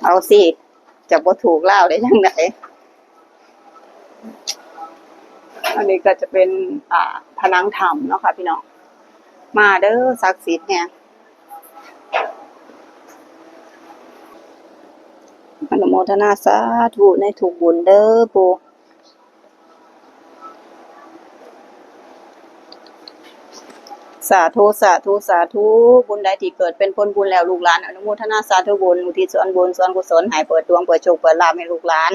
เอาสิจะบ่ถูกเล่าได้ยังไงอันนี้ก็จะเป็นผนังถ้ำเนาะค่ะพี่น้องมาเด้อศักดิ์สิทธิ์เนี่ยอนุโมทนาสาธุในถูกบุญเด้อปู่สาธุสาธุสาธุบุญใดที่เกิดเป็นผลบุญแล้วลูกหลานอนุโมทนาสาธุบุญอุทิศส่วนบุญส่วนกุศลให้เปิดดวงเปิดโชคเปิดลาภให้ลูกหลาน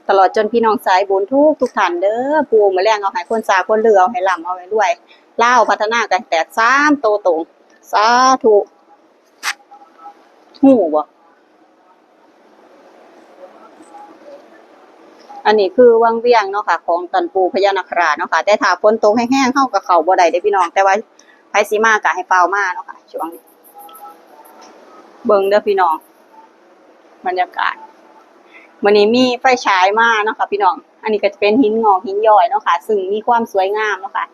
ตลอดจนพี่น้องสายบุญทุกท่านเด้อปู่มาแรงเอาให้คนสาคนเลือเอาให้ร่ำเอาให้รวยลาวพัฒนากันแตก3โตตรงสาธุฮู้บ่อันนี้คือวังเวียงเนาะค่ะของตันปูพญานาคราชเนาะค่ะแต่ถ้าฝนตกแห้งๆเข้ากับเขาบ่ได้เด้พี่น้องแต่ว่าไผสิมาก็ให้เฝ้ามาเนาะค่ะช่วงนี้เบิ่งเด้อพี่น้องบรรยากาศวันนี้มีไฟฉายมาเนาะค่ะพี่น้องอันนี้ก็จะเป็นหินงอกหินย้อยเนาะค่ะซึ่งมีความสวยงามเนาะค่ะ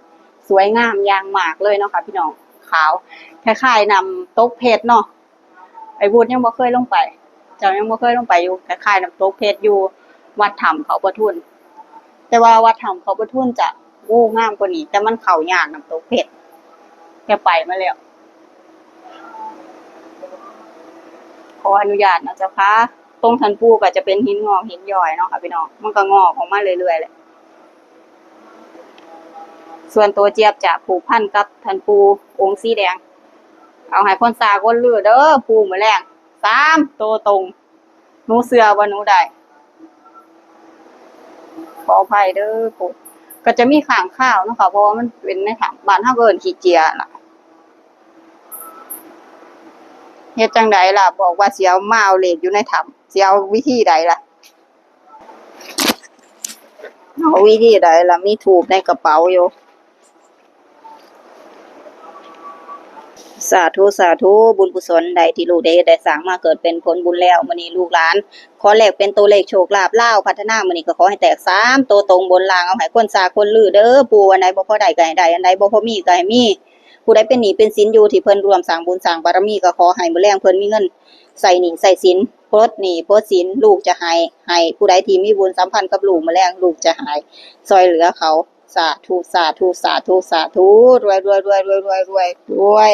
สวยงามอย่างมากเลยเนาะค่ะพี่น้องขาวคล้ายๆนำตกเพชรเนาะไอ้บูดยังบ่เคยลงไปเจ้ายังบ่เคยลงไปอยู่คล้ายๆนำตกเพชรอยู่วัดถ้ำเขาประทุนแต่ว่าวัดถ้ำเขาประทุนจะงามกว่านี้แต่มันเข้ายากน้ำตกเพชรแกไปมาแล้วขออนุญาตนะเจ้าค่ะตรงทันปูก็จะเป็นหินงอกหินย้อยเนาะค่ะพี่น้องมันก็งอกออกมาเรื่อยๆเลยส่วนตัวเจี๊ยบจะผูกพันกับทันปูองค์สีแดงเอาให้คนสาคนลือเด้อปูมื้อแรง3ตัวตรงหนูเสือว่าหนูได้ขออภัยเด้อปูก็จะมีข้างข้าวเนาะค่ะเพราะว่ามันเป็นในถ้ำบ้านเฮาก็เอิ้นขี้เจียล่ะเฮ็ดจังไดล่ะบอกว่าสิเอามาเอาเลขอยู่ในถ้ำสิเอาวิธีใดล่ะเอาวิธีใดล่ะมีธูปในกระเป๋าอยู่สาธุสาธุบุญกุศลใดที่ลูกได้สร้างมาเกิดเป็นผลบุญแล้วมื้อนี้ลูกหลานขอแลกเป็นตัวเลขโชคลาภลาวพัฒนามื้อนี้ก็ขอให้แตก3ตัวตรงบนล่างเอาให้คนสาคนลือเด้อปู่อันใดบ่พอได้ก็ให้ได้อันใดบ่พอมีก็ให้มีผู้ใดเป็นหนี้เป็นสินอยู่ที่เพิ่นร่วมสร้างบุญสร้างบารมีก็ขอให้มื้อแลงเพิ่นมีเงินใส่หนี้ใส่สินปลดหนี้ปลดสินลูกจะให้ผู้ใดที่มีบุญสัมพันธ์กับลูกมื้อแลงลูกจะให้ช่วยเหลือเขาสาธุสาธุสาธุสาธุรวยรวยรวยรวยรวยรวยรวย